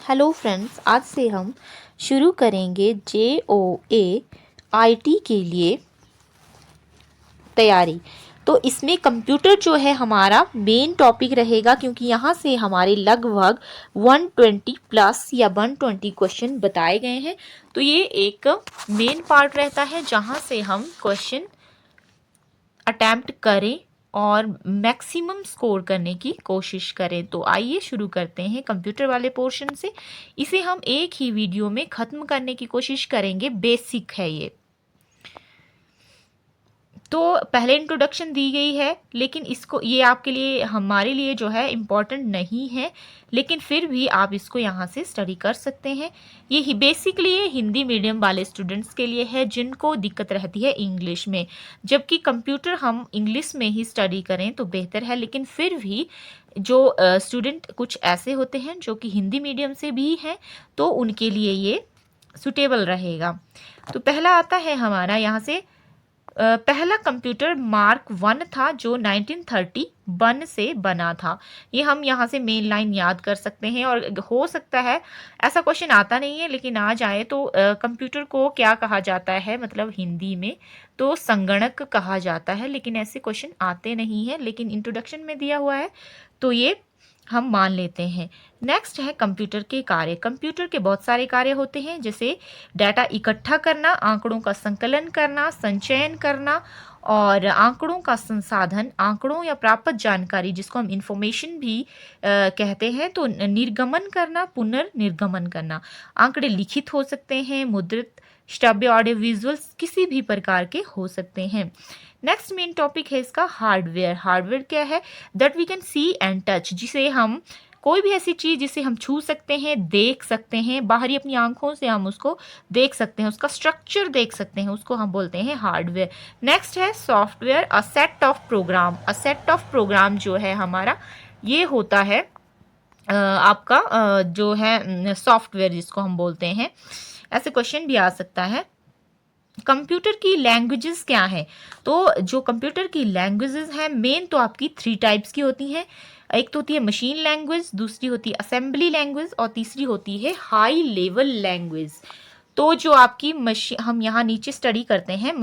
Hello friends, आज से हम शुरू करेंगे JOAIT के लिए तैयारी। तो इसमें कंप्यूटर जो है हमारा मेन टॉपिक रहेगा, क्योंकि यहाँ से हमारे लगभग 120 प्लस या 120 क्वेश्चन बताए गए हैं। तो ये एक मेन पार्ट रहता है जहाँ से हम क्वेश्चन अटेम्प्ट करें और मैक्सिमम स्कोर करने की कोशिश करें। तो आइए शुरू करते हैं कंप्यूटर वाले पोर्शन से। इसे हम एक ही वीडियो में ख़त्म करने की कोशिश करेंगे, बेसिक है ये। तो पहले इंट्रोडक्शन दी गई है, लेकिन इसको ये आपके लिए हमारे लिए जो है इम्पॉर्टेंट नहीं है, लेकिन फिर भी आप इसको यहाँ से स्टडी कर सकते हैं। ये ही बेसिकली ये हिंदी मीडियम वाले स्टूडेंट्स के लिए है जिनको दिक्कत रहती है इंग्लिश में, जबकि कंप्यूटर हम इंग्लिश में ही स्टडी करें तो बेहतर है। लेकिन फिर भी जो स्टूडेंट कुछ ऐसे होते हैं जो कि हिंदी मीडियम से भी हैं, तो उनके लिए ये सुटेबल रहेगा। तो पहला आता है हमारा यहाँ से पहला कंप्यूटर मार्क 1 था जो 1931 से बना था। ये हम यहाँ से मेन लाइन याद कर सकते हैं, और हो सकता है ऐसा क्वेश्चन आता नहीं है लेकिन आ जाए तो कंप्यूटर को क्या कहा जाता है, मतलब हिंदी में तो संगणक कहा जाता है, लेकिन ऐसे क्वेश्चन आते नहीं है, लेकिन इंट्रोडक्शन में दिया हुआ है तो ये हम मान लेते हैं। नेक्स्ट है कंप्यूटर के कार्य। कंप्यूटर के बहुत सारे कार्य होते हैं, जैसे डाटा इकट्ठा करना, आंकड़ों का संकलन करना, संचयन करना और आंकड़ों का संसाधन, आंकड़ों या प्राप्त जानकारी जिसको हम इंफॉर्मेशन भी कहते हैं, तो निर्गमन करना, पुनर्निर्गमन करना। आंकड़े लिखित हो सकते हैं, मुद्रित, श्रव्य, ऑडियो विजुअल्स किसी भी प्रकार के हो सकते हैं। नेक्स्ट मेन टॉपिक है इसका हार्डवेयर। हार्डवेयर क्या है? That we can see and touch, जिसे हम कोई भी ऐसी चीज़ जिसे हम छू सकते हैं, देख सकते हैं, बाहरी अपनी आंखों से हम उसको देख सकते हैं, उसका स्ट्रक्चर देख सकते हैं, उसको हम बोलते हैं हार्डवेयर। नेक्स्ट है software, a set of program. A set of program जो है हमारा, ये होता है आपका जो है सॉफ्टवेयर जिसको हम बोलते हैं। ऐसे क्वेश्चन भी आ सकता है। कंप्यूटर की लैंग्वेजेस क्या है? तो जो कंप्यूटर की लैंग्वेजेस हैं मेन तो आपकी 3 टाइप्स की होती हैं। एक तो होती है मशीन लैंग्वेज, दूसरी होती है असेंबली लैंग्वेज और तीसरी होती है हाई लेवल लैंग्वेज। तो जो आपकी हम यहाँ नीचे स्टडी करते हैं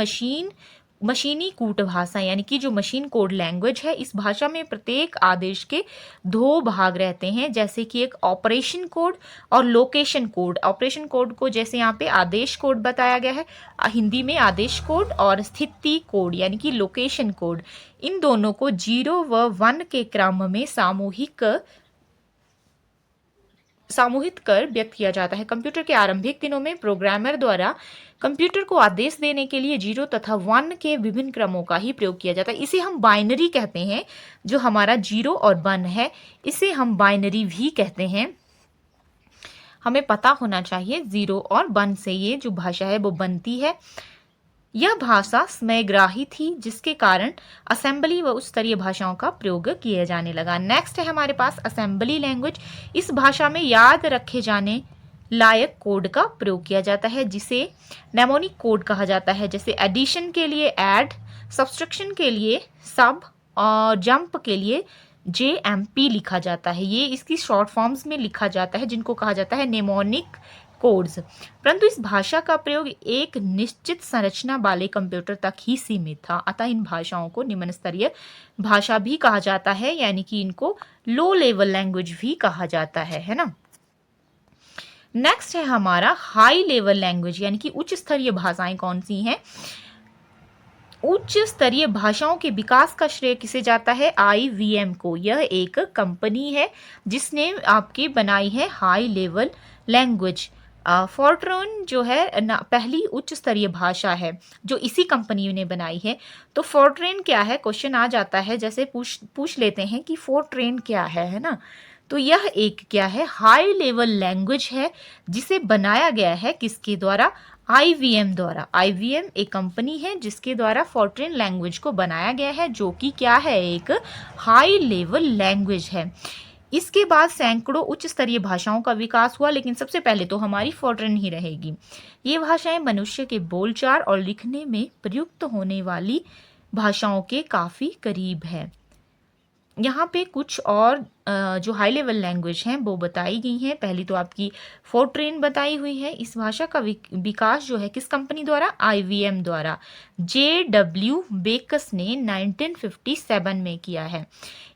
मशीनी कूट भाषा, यानी कि जो मशीन कोड लैंग्वेज है, इस भाषा में प्रत्येक आदेश के 2 भाग रहते हैं, जैसे कि एक ऑपरेशन कोड और लोकेशन कोड। ऑपरेशन कोड को जैसे यहाँ पे आदेश कोड बताया गया है, हिंदी में आदेश कोड, और स्थिति कोड यानी कि लोकेशन कोड, इन दोनों को 0 व 1 के क्रम में सामूहिक कर व्यक्त किया जाता है। कंप्यूटर के आरंभिक दिनों में प्रोग्रामर द्वारा कंप्यूटर को आदेश देने के लिए 0 तथा 1 के विभिन्न क्रमों का ही प्रयोग किया जाता है। इसे हम बाइनरी कहते हैं। जो हमारा 0 और 1 है, इसे हम बाइनरी भी कहते हैं। हमें पता होना चाहिए 0 और 1 से ये जो भाषा है वो बनती है। यह भाषा समयग्राही थी, जिसके कारण असेंबली व उच्च स्तरीय भाषाओं का प्रयोग किया जाने लगा। नेक्स्ट है हमारे पास असेंबली लैंग्वेज। इस भाषा में याद रखे जाने लायक कोड का प्रयोग किया जाता है, जिसे नेमोनिक कोड कहा जाता है। जैसे एडिशन के लिए ऐड, सब्सट्रैक्शन के लिए सब और जंप के लिए JMP लिखा जाता है। ये इसकी शॉर्ट फॉर्म्स में लिखा जाता है, जिनको कहा जाता है नेमोनिक कोड्स। परंतु इस भाषा का प्रयोग एक निश्चित संरचना वाले कंप्यूटर तक ही सीमित था, अतः इन भाषाओं को निम्न स्तरीय भाषा भी कहा जाता है, यानी कि इनको लो लेवल लैंग्वेज भी कहा जाता है ना। नेक्स्ट है हमारा हाई लेवल लैंग्वेज, यानी कि उच्च स्तरीय भाषाएं कौन सी हैं? उच्च स्तरीय भाषाओं के विकास का श्रेय किसे जाता है? IBM को। यह एक कंपनी है जिसने आपकी बनाई है हाई लेवल लैंग्वेज। फोर्ट्रॉन जो है पहली उच्च स्तरीय भाषा है जो इसी कंपनी ने बनाई है। तो फोर्ट्रेन क्या है? क्वेश्चन आ जाता है, जैसे पूछ लेते हैं कि फोर्ट्रेन क्या है ना। तो यह एक क्या है? हाई लेवल लैंग्वेज है, जिसे बनाया गया है किसके द्वारा? IBM द्वारा। IBM एक कंपनी है जिसके द्वारा फोर्ट्रेन लैंग्वेज को बनाया गया है, जो कि क्या है? एक हाई लेवल लैंग्वेज है। इसके बाद सैकड़ों उच्च स्तरीय भाषाओं का विकास हुआ, लेकिन सबसे पहले तो हमारी फोर्ट्रेन ही रहेगी। ये भाषाएं मनुष्य के बोलचाल और लिखने में प्रयुक्त होने वाली भाषाओं के काफी करीब है। यहाँ पे कुछ और जो हाई लेवल लैंग्वेज हैं वो बताई गई हैं। पहली तो आपकी फोर्ट्रेन बताई हुई है। इस भाषा का विकास जो है किस कंपनी द्वारा? IBM द्वारा। JW बेकस ने 1957 में किया है।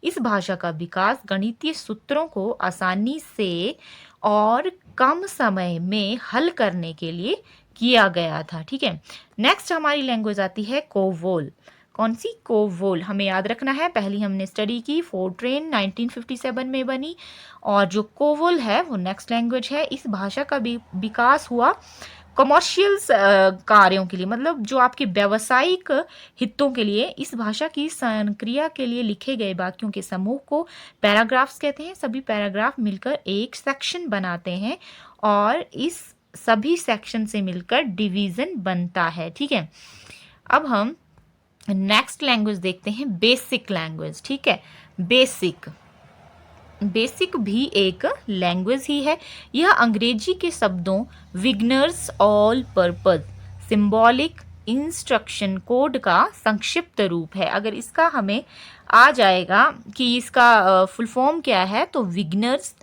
इस भाषा का विकास गणितीय सूत्रों को आसानी से और कम समय में हल करने के लिए किया गया था। ठीक है, नेक्स्ट हमारी लैंग्वेज आती है कोवोल। कौन सी? कोवोल। हमें याद रखना है, पहली हमने स्टडी की फोर्ट्रेन 1957 में बनी, और जो कोवोल है वो नेक्स्ट लैंग्वेज है। इस भाषा का विकास हुआ कमर्शियल कार्यों के लिए, मतलब जो आपके व्यावसायिक हितों के लिए। इस भाषा की संक्रिया के लिए लिखे गए वाक्यों के समूह को पैराग्राफ्स कहते हैं। सभी पैराग्राफ मिलकर एक सेक्शन बनाते हैं और इस सभी सेक्शन से मिलकर डिवीजन बनता है। ठीक है, अब हम नेक्स्ट लैंग्वेज देखते हैं, बेसिक लैंग्वेज। ठीक है, बेसिक भी एक लैंग्वेज ही है। यह अंग्रेजी के शब्दों beginners all purpose symbolic instruction code का संक्षिप्त रूप है। अगर इसका हमें आ जाएगा कि इसका फुल फॉर्म क्या है, तो beginners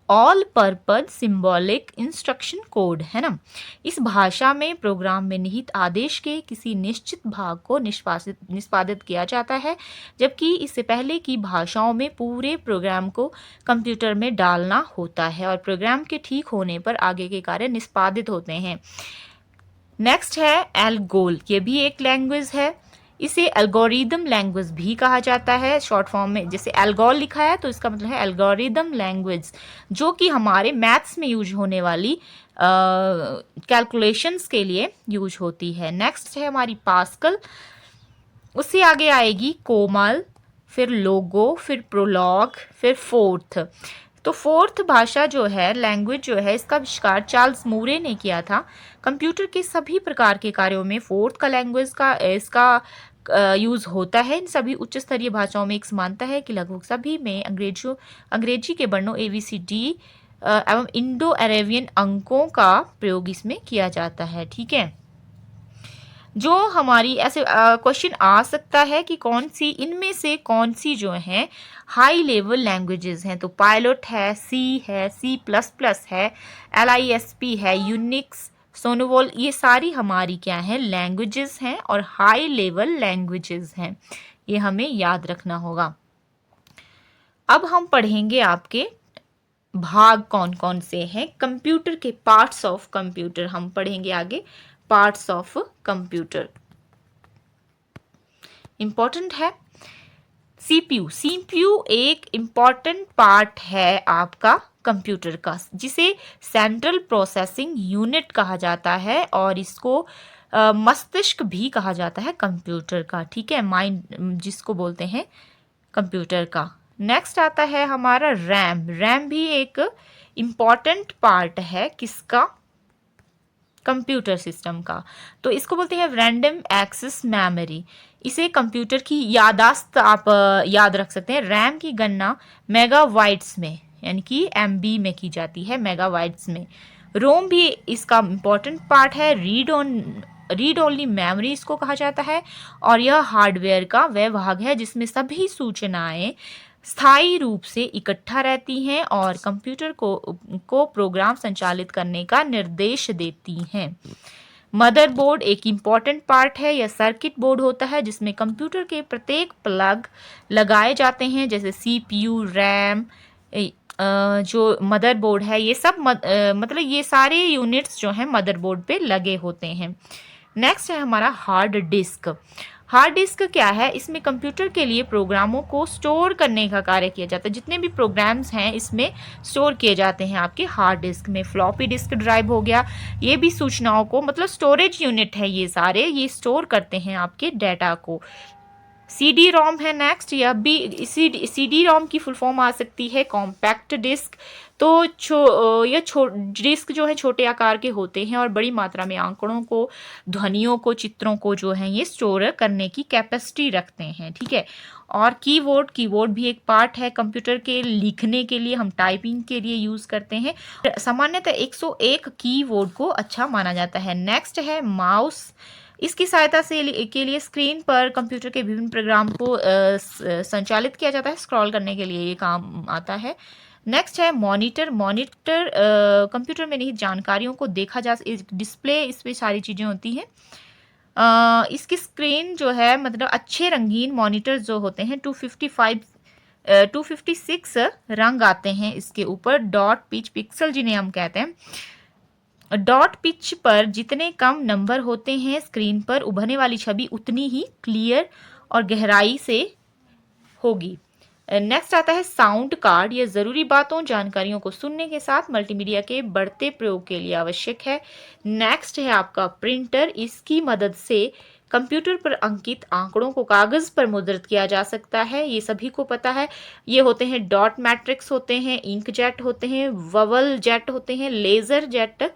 all purpose symbolic instruction code है ना। इस भाषा में प्रोग्राम में निहित आदेश के किसी निश्चित भाग को निष्पादित किया जाता है, जबकि इससे पहले की भाषाओं में पूरे प्रोग्राम को कंप्यूटर में डालना होता है और प्रोग्राम के ठीक होने पर आगे के कार्य निष्पादित होते हैं। नेक्स्ट है एल्गोल। ये भी एक लैंग्वेज है। इसे एल्गोरिदम लैंग्वेज भी कहा जाता है। शॉर्ट फॉर्म में जैसे एल्गोल लिखा है तो इसका मतलब है एल्गोरिदम लैंग्वेज, जो कि हमारे मैथ्स में यूज होने वाली कैलकुलेशंस के लिए यूज होती है। नेक्स्ट है हमारी पास्कल। उससे आगे आएगी कोमल, फिर लोगो, फिर प्रोलॉग, फिर फोर्थ। तो फोर्थ भाषा जो है, लैंग्वेज जो है, इसका आविष्कार चार्ल्स मूरे ने किया था। कंप्यूटर के सभी प्रकार के कार्यों में फोर्थ का लैंग्वेज का इसका यूज़ होता है। इन सभी उच्च स्तरीय भाषाओं में एक समानता है कि लगभग सभी में अंग्रेजी के वर्णों ABCD एवं इंडो अरेबियन अंकों का प्रयोग इसमें किया जाता है। ठीक है, जो हमारी ऐसे क्वेश्चन आ सकता है कि कौन सी इनमें से कौन सी जो है हाई लेवल लैंग्वेजेस हैं, तो पायलट है, C है, C++ है, LISP है, यूनिक्स, सोनोवॉल, ये सारी हमारी क्या है? लैंग्वेजेस हैं और हाई लेवल लैंग्वेजेस हैं। ये हमें याद रखना होगा। अब हम पढ़ेंगे आपके भाग कौन कौन से हैं कंप्यूटर के। पार्ट्स ऑफ कंप्यूटर हम पढ़ेंगे आगे। पार्ट्स ऑफ कंप्यूटर इंपॉर्टेंट है। CPU एक इंपॉर्टेंट पार्ट है आपका कंप्यूटर का, जिसे सेंट्रल प्रोसेसिंग यूनिट कहा जाता है और इसको मस्तिष्क भी कहा जाता है कंप्यूटर का। ठीक है, माइंड जिसको बोलते हैं कंप्यूटर का। नेक्स्ट आता है हमारा रैम। रैम भी एक इम्पॉर्टेंट पार्ट है किसका? कंप्यूटर सिस्टम का। तो इसको बोलते हैं रैंडम एक्सेस मेमोरी। इसे कंप्यूटर की यादाश्त आप याद रख सकते हैं। रैम की गणना मेगाबाइट्स में यानी कि MB में की जाती है, मेगाबाइट्स में। रोम भी इसका इम्पॉर्टेंट पार्ट है। रीड ओनली मेमोरी इसको कहा जाता है और यह हार्डवेयर का वह भाग है जिसमें सभी सूचनाएं स्थायी रूप से इकट्ठा रहती हैं और कंप्यूटर को प्रोग्राम संचालित करने का निर्देश देती हैं। मदरबोर्ड एक इम्पॉर्टेंट पार्ट है। यह सर्किट बोर्ड होता है जिसमें कंप्यूटर के प्रत्येक प्लग लगाए जाते हैं, जैसे CPU, रैम, जो मदरबोर्ड है, ये सब मतलब ये सारे यूनिट्स जो हैं मदरबोर्ड पे लगे होते हैं। नेक्स्ट है हमारा हार्ड डिस्क। हार्ड डिस्क क्या है? इसमें कंप्यूटर के लिए प्रोग्रामों को स्टोर करने का कार्य किया जाता है। जितने भी प्रोग्राम्स हैं इसमें स्टोर किए जाते हैं आपके हार्ड डिस्क में। फ्लॉपी डिस्क ड्राइव हो गया, ये भी सूचनाओं को, मतलब स्टोरेज यूनिट है ये सारे, ये स्टोर करते हैं आपके डाटा को। CD-ROM है नेक्स्ट। यह भी CD-ROM की फुल फॉर्म आ सकती है कॉम्पैक्ट डिस्क। तो यह डिस्क जो है छोटे आकार के होते हैं और बड़ी मात्रा में आंकड़ों को, ध्वनियों को, चित्रों को जो है ये स्टोर करने की कैपेसिटी रखते हैं। ठीक है, और कीबोर्ड भी एक पार्ट है कंप्यूटर के। लिखने के लिए हम टाइपिंग के लिए यूज करते हैं। सामान्यतः 101 कीबोर्ड को अच्छा माना जाता है। नेक्स्ट है माउस। इसकी सहायता से के लिए स्क्रीन पर कंप्यूटर के विभिन्न प्रोग्राम को संचालित किया जाता है। स्क्रॉल करने के लिए ये काम आता है। नेक्स्ट है मॉनिटर। मॉनिटर कंप्यूटर में निहित जानकारियों को देखा जा डिस्प्ले, इस पे सारी चीज़ें होती हैं। इसकी स्क्रीन जो है मतलब अच्छे रंगीन मॉनिटर जो होते हैं 256 रंग आते हैं इसके ऊपर। डॉट पिच पिक्सल जिन्हें हम कहते हैं। डॉट पिच पर जितने कम नंबर होते हैं स्क्रीन पर उभरने वाली छवि उतनी ही क्लियर और गहराई से होगी। नेक्स्ट आता है साउंड कार्ड। यह ज़रूरी बातों जानकारियों को सुनने के साथ मल्टीमीडिया के बढ़ते प्रयोग के लिए आवश्यक है। नेक्स्ट है आपका प्रिंटर। इसकी मदद से कंप्यूटर पर अंकित आंकड़ों को कागज़ पर मुद्रित किया जा सकता है, ये सभी को पता है। ये होते हैं डॉट मैट्रिक्स होते हैं, इंक जेट होते हैं, ववल जेट होते हैं, लेज़र जेट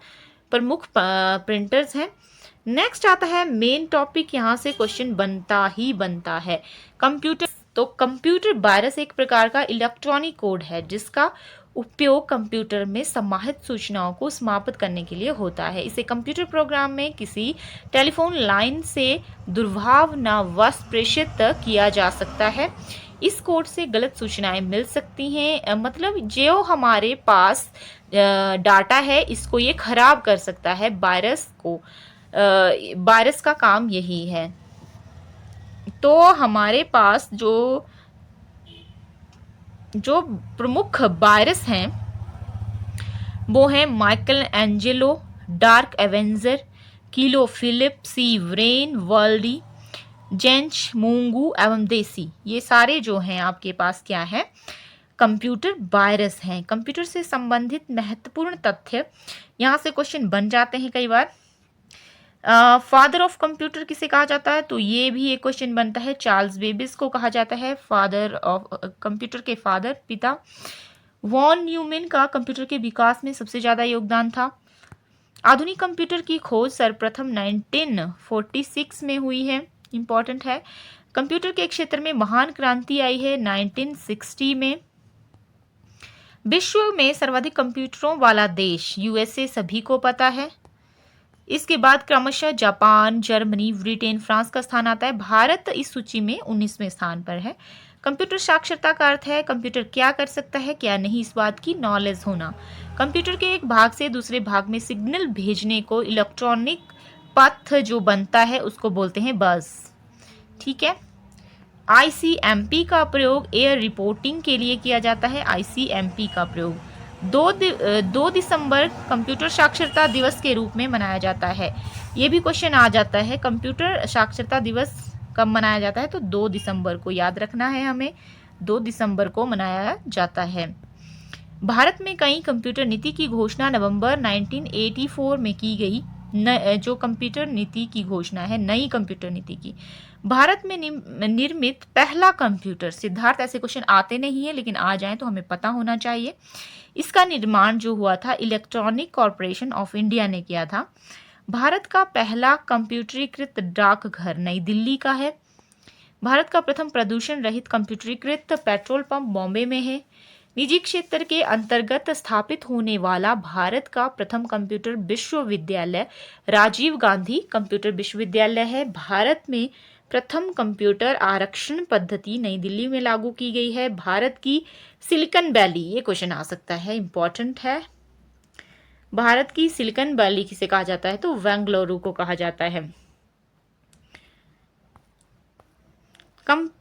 प्रमुख प्रिंटर्स हैं। नेक्स्ट आता है मेन टॉपिक। यहाँ से क्वेश्चन बनता ही बनता है कंप्यूटर। तो कंप्यूटर वायरस एक प्रकार का इलेक्ट्रॉनिक कोड है जिसका उपयोग कंप्यूटर में समाहित सूचनाओं को समाप्त करने के लिए होता है। इसे कंप्यूटर प्रोग्राम में किसी टेलीफोन लाइन से दुर्भावनावश प्रेषित किया जा सकता है। इस कोड से गलत सूचनाएं मिल सकती हैं, मतलब जो हमारे पास डाटा है इसको ये खराब कर सकता है। वायरस का काम यही है। तो हमारे पास जो प्रमुख वायरस हैं वो हैं माइकल एंजेलो, डार्क एवेंजर, किलो फिलिप, सी व्रेन, वर्ल्डी, जेंच, मूंगू एवं देसी। ये सारे जो हैं आपके पास क्या है, कंप्यूटर वायरस हैं। कंप्यूटर से संबंधित महत्वपूर्ण तथ्य यहाँ से क्वेश्चन बन जाते हैं कई बार। फादर ऑफ कंप्यूटर किसे कहा जाता है, तो ये भी एक क्वेश्चन बनता है। चार्ल्स बेबिस को कहा जाता है फादर ऑफ कंप्यूटर के फादर, पिता। वॉन न्यूमैन का कंप्यूटर के विकास में सबसे ज़्यादा योगदान था। आधुनिक कंप्यूटर की खोज सर्वप्रथम 1946 में हुई है, इंपॉर्टेंट है। कंप्यूटर के क्षेत्र में महान क्रांति आई है 1960 में। विश्व में सर्वाधिक कंप्यूटरों वाला देश यूएसए सभी को पता है। इसके बाद क्रमशः जापान, जर्मनी, ब्रिटेन, फ्रांस का स्थान आता है। भारत इस सूची में 19वें स्थान पर है। कंप्यूटर साक्षरता का अर्थ है कंप्यूटर क्या कर सकता है क्या नहीं, इस बात की नॉलेज होना। कंप्यूटर के एक भाग से दूसरे भाग में सिग्नल भेजने को इलेक्ट्रॉनिक पथ जो बनता है उसको बोलते हैं बस। ठीक है। आईसीएमपी का प्रयोग एयर रिपोर्टिंग के लिए किया जाता है। आईसीएमपी का प्रयोग 2 दिसंबर कंप्यूटर साक्षरता दिवस के रूप में मनाया जाता है। ये भी क्वेश्चन आ जाता है कंप्यूटर साक्षरता दिवस कब मनाया जाता है, तो 2 दिसंबर को याद रखना है हमें। 2 दिसंबर को मनाया जाता है। भारत में कई कंप्यूटर नीति की घोषणा नवंबर 1984 में की गई। जो कंप्यूटर नीति की घोषणा है, नई कंप्यूटर नीति की। भारत में निर्मित पहला कंप्यूटर, सिद्धार्थ ऐसे क्वेश्चन आते नहीं है लेकिन आ जाएं तो हमें पता होना चाहिए। इसका निर्माण जो हुआ था इलेक्ट्रॉनिक कॉरपोरेशन ऑफ इंडिया ने किया था। भारत का पहला कंप्यूटरीकृत डाकघर नई दिल्ली का है। भारत का प्रथम प्रदूषण रहित कंप्यूटरीकृत पेट्रोल पंप बॉम्बे में है। निजी क्षेत्र के अंतर्गत स्थापित होने वाला भारत का प्रथम कंप्यूटर विश्वविद्यालय राजीव गांधी कंप्यूटर विश्वविद्यालय है। भारत में प्रथम कंप्यूटर आरक्षण पद्धति नई दिल्ली में लागू की गई है। भारत की सिलिकॉन वैली, ये क्वेश्चन आ सकता है, इंपॉर्टेंट है। भारत की सिलिकॉन वैली किसे कहा जाता है, तो बेंगलुरु को कहा जाता है।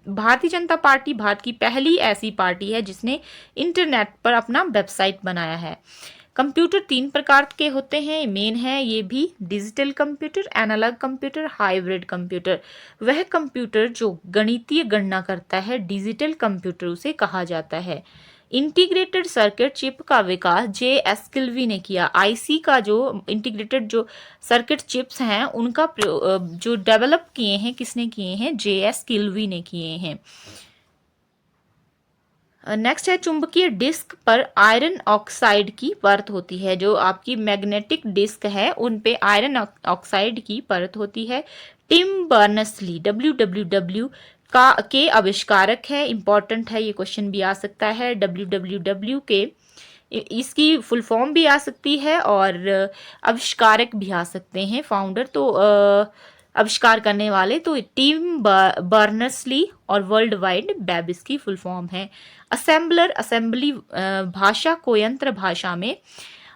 भारतीय जनता पार्टी भारत की पहली ऐसी पार्टी है जिसने इंटरनेट पर अपना वेबसाइट बनाया है। कंप्यूटर 3 प्रकार के होते हैं, मेन है ये भी, digital computer, analog computer, hybrid computer. वह कंप्यूटर जो गणितीय गणना करता है डिजिटल कंप्यूटर उसे कहा जाता है। इंटीग्रेटेड सर्किट चिप का विकास J.S. किल्वी ने किया। आईसी का जो इंटीग्रेटेड जो सर्किट चिप्स हैं उनका जो डेवलप किए हैं किसने किए हैं, J.S. किल्वी ने किए हैं। नेक्स्ट है चुंबकीय डिस्क पर आयरन ऑक्साइड की परत होती है। जो आपकी मैग्नेटिक डिस्क है उन पे आयरन ऑक्साइड की परत होती है। टिम बर्नर्स-ली WWW के आविष्कारक है, इंपॉर्टेंट है, ये क्वेश्चन भी आ सकता है। WWW के इसकी फुल फॉर्म भी आ सकती है और आविष्कारक भी आ सकते हैं, फाउंडर। तो आविष्कार करने वाले तो टिम बर्नर्स-ली और वर्ल्ड वाइड वेब इसकी फुल फॉर्म है। असेंबलर असेंबली भाषा को यंत्र भाषा में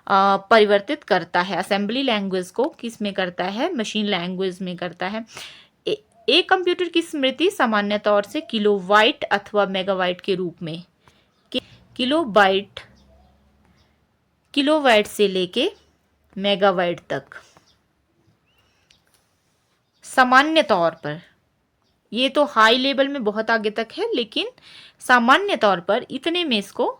परिवर्तित करता है। असेंबली लैंग्वेज को किस में करता है? मशीन लैंग्वेज में करता है। एक कंप्यूटर की स्मृति सामान्य तौर से किलोबाइट अथवा मेगाबाइट के रूप में, किलोबाइट से लेके मेगाबाइट तक सामान्य तौर पर, ये तो हाई लेवल में बहुत आगे तक है, लेकिन सामान्य तौर पर इतने में इसको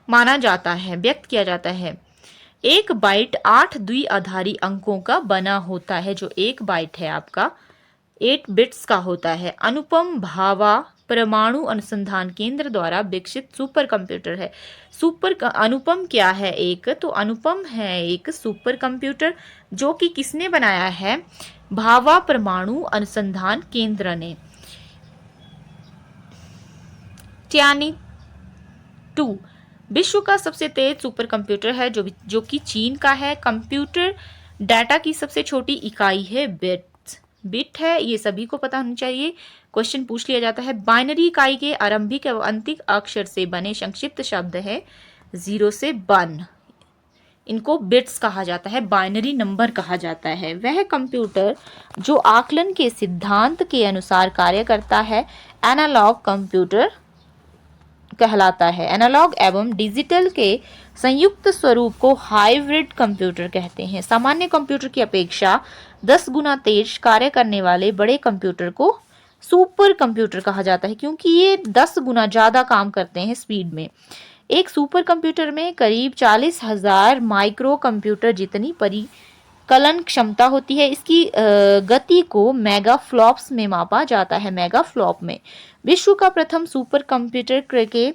माना जाता है, व्यक्त किया जाता है। एक बाइट 8 द्विआधारी अंकों का बना होता है। जो एक बाइट है आपका 8 बिट्स का होता है। अनुपम भाभा परमाणु अनुसंधान केंद्र द्वारा विकसित सुपर कंप्यूटर है। अनुपम क्या है? एक तो अनुपम है एक सुपर कंप्यूटर जो कि किसने बनाया है? भाभा परमाणु अनुसंधान केंद्र ने। टियानी 2 विश्व का सबसे तेज सुपर कंप्यूटर है जो कि चीन का है। कंप्यूटर डाटा की सबसे छोटी इकाई है बिट है, ये सभी को पता होना चाहिए। क्वेश्चन पूछ लिया जाता है। बाइनरी इकाई के आरंभिक एवं अंतिम अक्षर से बने संक्षिप्त शब्द है 0 से 1। इनको बिट्स कहा जाता है, बाइनरी नंबर कहा जाता है। वह कंप्यूटर जो आकलन के सिद्धांत के अनुसार कार्य करता है एनालॉग कंप्यूटर कहलाता है। एनालॉग एवं डिजिटल के संयुक्त स्वरूप को हाइब्रिड कंप्यूटर कहते हैं। सामान्य कंप्यूटर की अपेक्षा 10 गुना तेज कार्य करने वाले बड़े कंप्यूटर को सुपर कंप्यूटर कहा जाता है, क्योंकि ये 10 गुना ज़्यादा काम करते हैं स्पीड में। एक सुपर कंप्यूटर में करीब 40,000 माइक्रो कंप्यूटर जितनी परिकलन क्षमता होती है। इसकी गति को मेगा फ्लॉप्स में मापा जाता है। मेगा फ्लॉप में विश्व का प्रथम सुपर कंप्यूटर के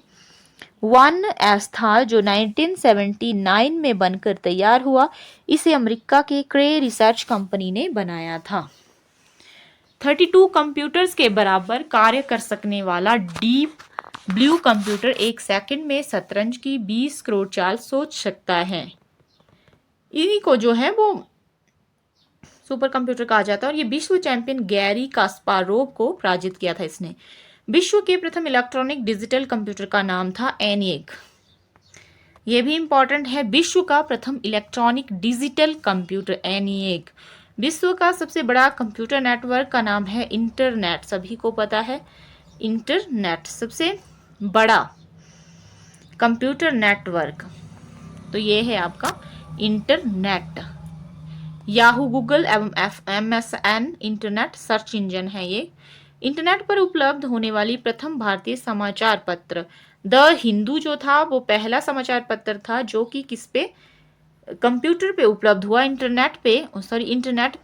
1S था जो 1979 में बनकर तैयार हुआ। इसे अमेरिका के क्रे रिसर्च कंपनी ने बनाया था। 32 कंप्यूटर्स के बराबर कार्य कर सकने वाला डीप ब्लू कंप्यूटर एक सेकंड में शतरंज की 20 करोड़ चाल सोच सकता है। इन्हीं को जो है वो सुपर कंप्यूटर कहा जाता है। और ये विश्व चैंपियन गैरी कास्पारोव को पराजित किया था इसने। विश्व के प्रथम इलेक्ट्रॉनिक डिजिटल कंप्यूटर का नाम था एनिएग। ये भी इंपॉर्टेंट है। विश्व का प्रथम इलेक्ट्रॉनिक डिजिटल कंप्यूटर एनिएग। विश्व का सबसे बड़ा कंप्यूटर नेटवर्क का नाम है इंटरनेट। सभी को पता है इंटरनेट सबसे बड़ा कंप्यूटर नेटवर्क, तो ये है आपका इंटरनेट। याहू, गूगल एवं MSN इंटरनेट सर्च इंजन है ये। इंटरनेट पर उपलब्ध होने वाली प्रथम भारतीय समाचार पत्र द हिंदू जो था वो पहला समाचार पत्र था जो कि किस पे? कंप्यूटर पे उपलब्ध हुआ। इंटरनेट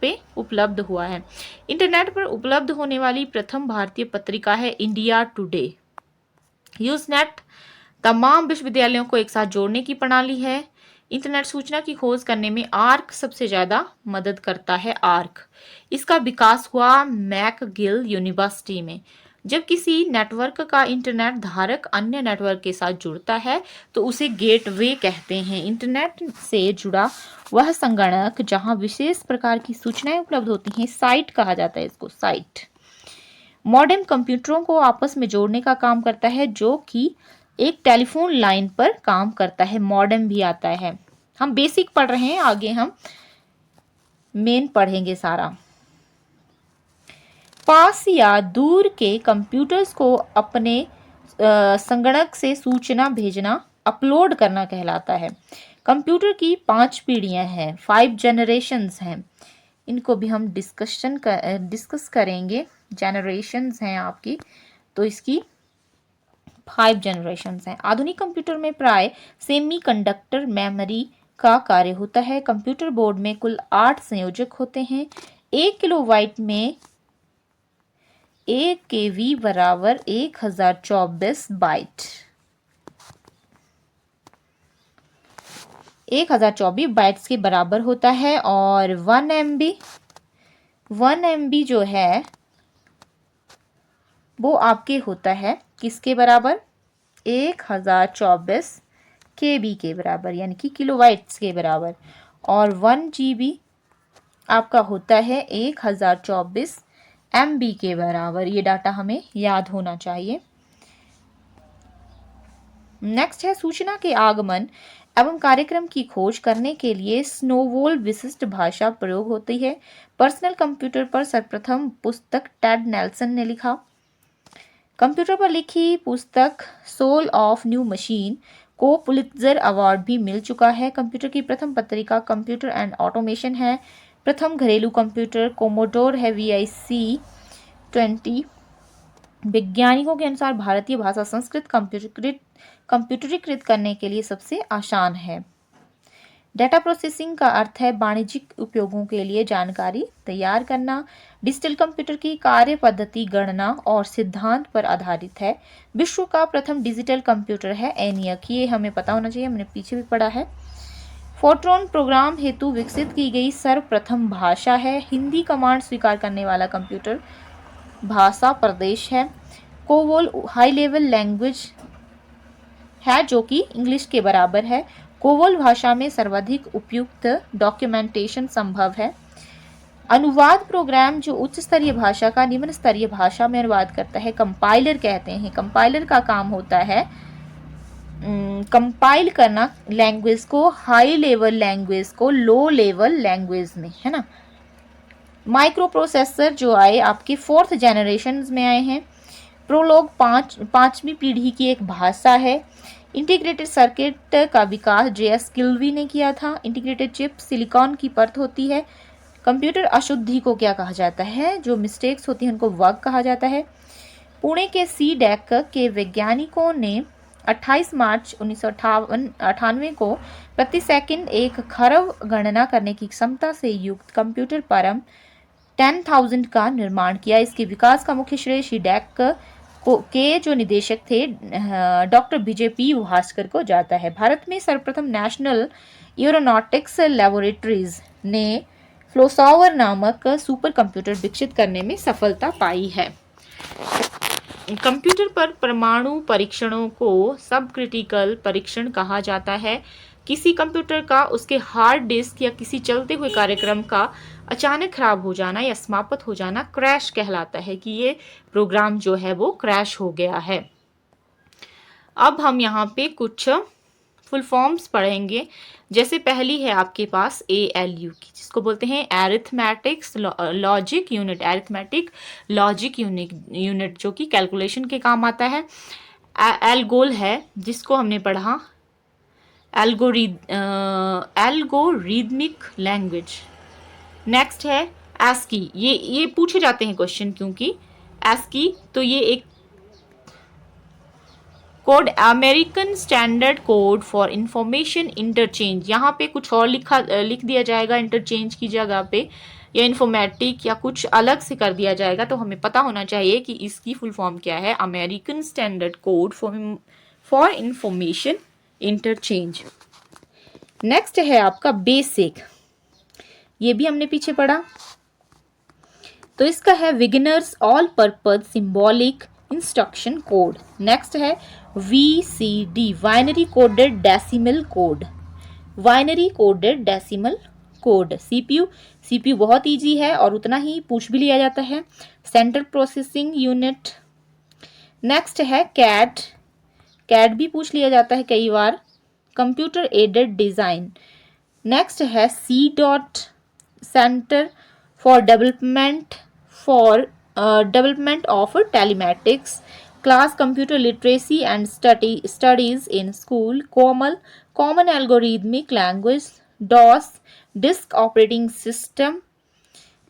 पे उपलब्ध हुआ है। इंटरनेट पर उपलब्ध होने वाली प्रथम भारतीय पत्रिका है इंडिया टुडे। यूजनेट तमाम विश्वविद्यालयों को एक साथ जोड़ने की प्रणाली है। इंटरनेट सूचना की खोज करने में आर्क सबसे ज्यादा मदद करता है। आर्क इसका विकास हुआ मैकगिल यूनिवर्सिटी में। जब किसी नेटवर्क का इंटरनेट धारक अन्य नेटवर्क के साथ जुड़ता है तो उसे गेटवे कहते हैं। इंटरनेट से जुड़ा वह संगणक जहां विशेष प्रकार की सूचनाएं उपलब्ध होती हैं साइट कहा जाता है इसको, साइट। मॉडेम कंप्यूटरों को आपस में जोड़ने का काम करता है जो कि एक टेलीफोन लाइन पर काम करता है। मॉडेम भी आता है। हम बेसिक पढ़ रहे हैं, आगे हम मेन पढ़ेंगे सारा। पास या दूर के कंप्यूटर्स को अपने संगणक से सूचना भेजना, अपलोड करना कहलाता है। कंप्यूटर की 5 पीढ़ियां हैं, 5 जनरेशन्स हैं। इनको भी हम डिस्कस करेंगे। जनरेशन्स हैं आपकी, तो इसकी 5 जनरेशन्स हैं। आधुनिक कंप्यूटर में प्राय सेमीकंडक्टर मेमोरी का कार्य होता है। कंप्यूटर बोर्ड में कुल 8 संयोजक होते हैं। 1 किलोबाइट में 1 KB बराबर 1024 बाइट। 1024 बाइट्स के बराबर होता है। और 1 MB जो है वो आपके होता है किसके बराबर? 1024 KB के बराबर, यानी कि किलोबाइट्स के बराबर, और 1 GB आपका होता है 1024 MB के बराबर। ये डाटा हमें याद होना चाहिए। नेक्स्ट है सूचना के आगमन एवं कार्यक्रम की खोज करने के लिए स्नोबॉल विशिष्ट भाषा प्रयोग होती है। पर्सनल कंप्यूटर पर सर्वप्रथम पुस्तक टेड नेल्सन ने लिखा। कंप्यूटर पर लिखी पुस्तक सोल ऑफ न्यू मशीन को पुलित्जर अवार्ड भी मिल चुका है। कंप्यूटर की प्रथम पत्रिका कंप्यूटर एंड ऑटोमेशन है। प्रथम घरेलू कंप्यूटर कोमोडोर है VIC-20। वैज्ञानिकों के अनुसार भारतीय भाषा संस्कृत कंप्यूटरीकृत करने के लिए सबसे आसान है। डाटा प्रोसेसिंग का अर्थ है वाणिज्यिक उपयोगों के लिए जानकारी तैयार करना। डिजिटल कंप्यूटर की कार्य पद्धति गणना और सिद्धांत पर आधारित है। विश्व का प्रथम डिजिटल कंप्यूटर है ENIAC, ये हमें पता होना चाहिए, हमने पीछे भी पढ़ा है। फोर्ट्रॉन प्रोग्राम हेतु विकसित की गई सर्वप्रथम भाषा है। हिंदी कमांड स्वीकार करने वाला कंप्यूटर भाषा प्रदेश है। कोवोल हाई लेवल लैंग्वेज है जो कि इंग्लिश के बराबर है। कोवोल भाषा में सर्वाधिक उपयुक्त डॉक्यूमेंटेशन संभव है। अनुवाद प्रोग्राम जो उच्च स्तरीय भाषा का निम्न स्तरीय भाषा में अनुवाद करता है कंपाइलर कहते हैं। कंपाइलर का काम होता है कंपाइल करना लैंग्वेज को हाई लेवल लैंग्वेज को लो लेवल लैंग्वेज में, है ना। माइक्रो प्रोसेसर जो आए आपके 4th जनरेशन में आए हैं। प्रोलॉग 5वीं पीढ़ी की एक भाषा है। इंटीग्रेटेड सर्किट का विकास JS किल्वी ने किया था। इंटीग्रेटेड चिप सिलिकॉन की परत होती है। कंप्यूटर अशुद्धि को क्या कहा जाता है, जो मिस्टेक्स होती हैं उनको बग कहा जाता है। पुणे के CDEC के वैज्ञानिकों ने 28 मार्च 1998 को प्रति सेकंड 1 खरब गणना करने की क्षमता से युक्त कंप्यूटर परम 10,000 का निर्माण किया। इसके विकास का मुख्य श्रेय CDEC के जो निदेशक थे डॉक्टर विजय P भास्कर को जाता है। भारत में सर्वप्रथम नेशनल एरोनॉटिक्स लैबोरेटरीज ने फ्लोसावर नामक सुपर कंप्यूटर विकसित करने में सफलता पाई है। कंप्यूटर पर परमाणु परीक्षणों को सब क्रिटिकल परीक्षण कहा जाता है। किसी कंप्यूटर का उसके हार्ड डिस्क या किसी चलते हुए कार्यक्रम का अचानक खराब हो जाना या समाप्त हो जाना क्रैश कहलाता है कि ये प्रोग्राम जो है वो क्रैश हो गया है। अब हम यहाँ पे कुछ फुल फॉर्म्स पढ़ेंगे। जैसे पहली है आपके पास ALU की, जिसको बोलते हैं arithmetics logic unit, arithmetic logic unit जो कि कैलकुलेशन के काम आता है। एल्गोल है जिसको हमने पढ़ा एल्गोरिदमिक लैंग्वेज। नेक्स्ट है ASCII, ये पूछे जाते हैं क्वेश्चन, क्योंकि ASCII तो ये एक code American standard code for information interchange. यहाँ पे कुछ और लिख दिया जाएगा इंटरचेंज की जगह पे, या इन्फॉर्मेटिक या कुछ अलग से कर दिया जाएगा, तो हमें पता होना चाहिए कि इसकी फुल फॉर्म क्या है। American standard code for information interchange. Next है आपका बेसिक, ये भी हमने पीछे पढ़ा, तो इसका है beginners all purpose symbolic instruction code. Next है VCD, winery coded decimal code, winery coded decimal code. CPU बहुत इजी है और उतना ही पूछ भी लिया जाता है, सेंट्रल प्रोसेसिंग यूनिट। नेक्स्ट है CAD भी पूछ लिया जाता है कई बार, कंप्यूटर एडेड डिजाइन। नेक्स्ट है C. Centre for development of telematics, class computer literacy and studies in school. Common algorithmic language, DOS, disc operating system,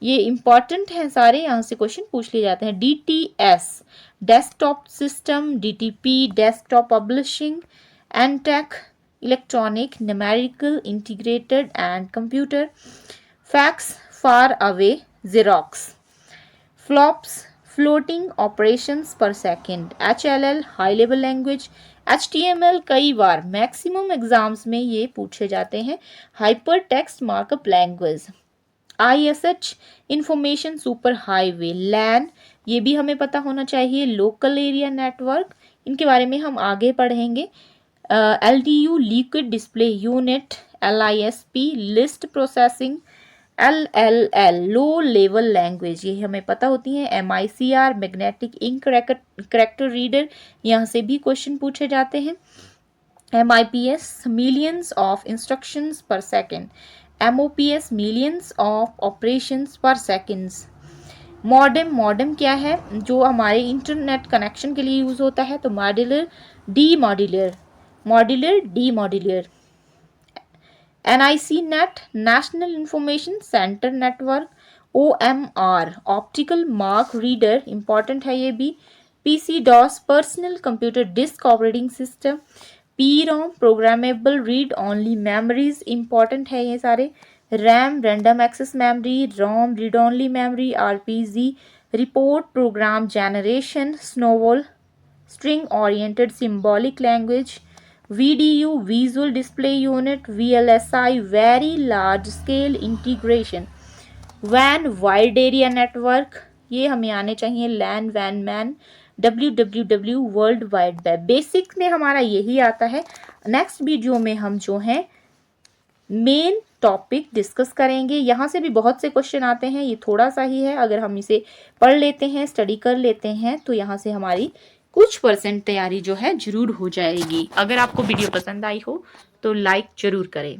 ये इंपॉर्टेंट हैं सारे, यहाँ से क्वेश्चन पूछ लिए जाते हैं। DTS, desktop system, DTP, desktop publishing, एनटेक, electronic numerical integrated and computer, fax far away, xerox, flops, floating operations per second, HLL, high level language, HTML कई बार मैक्सिमम एग्जाम्स में ये पूछे जाते हैं, hyper text markup language, ISH, information super highway, LAN, ये भी हमें पता होना चाहिए, लोकल एरिया नेटवर्क, इनके बारे में हम आगे पढ़ेंगे। LDU liquid display unit, LISP list processing, LLL low level language, ये हमें पता होती है, MICR magnetic ink character reader, यहाँ से भी क्वेश्चन पूछे जाते हैं, MIPS millions of instructions per second, MOPS millions of operations per seconds. Modem क्या है, जो हमारे इंटरनेट कनेक्शन के लिए यूज होता है, तो modulator demodulator. NIC net national information centre network, OMR optical mark reader, important है ये भी, PC DOS personal computer disk operating system, PROM programmable read only memories, important है ये सारे, RAM random access memory, ROM read only memory, RPG report program generation, snowball string oriented symbolic language, VDU visual display unit, VLSI very large scale integration, WAN wide area network, ये हमें आने चाहिए, LAN WAN man, WWW world wide web. Basic में हमारा यही आता है। Next video में हम जो है मेन टॉपिक डिस्कस करेंगे। यहाँ से भी बहुत से क्वेश्चन आते हैं, ये थोड़ा सा ही है, अगर हम इसे पढ़ लेते हैं, स्टडी कर लेते हैं, तो यहाँ से हमारी कुछ परसेंट तैयारी जो है जरूर हो जाएगी। अगर आपको वीडियो पसंद आई हो तो लाइक जरूर करें।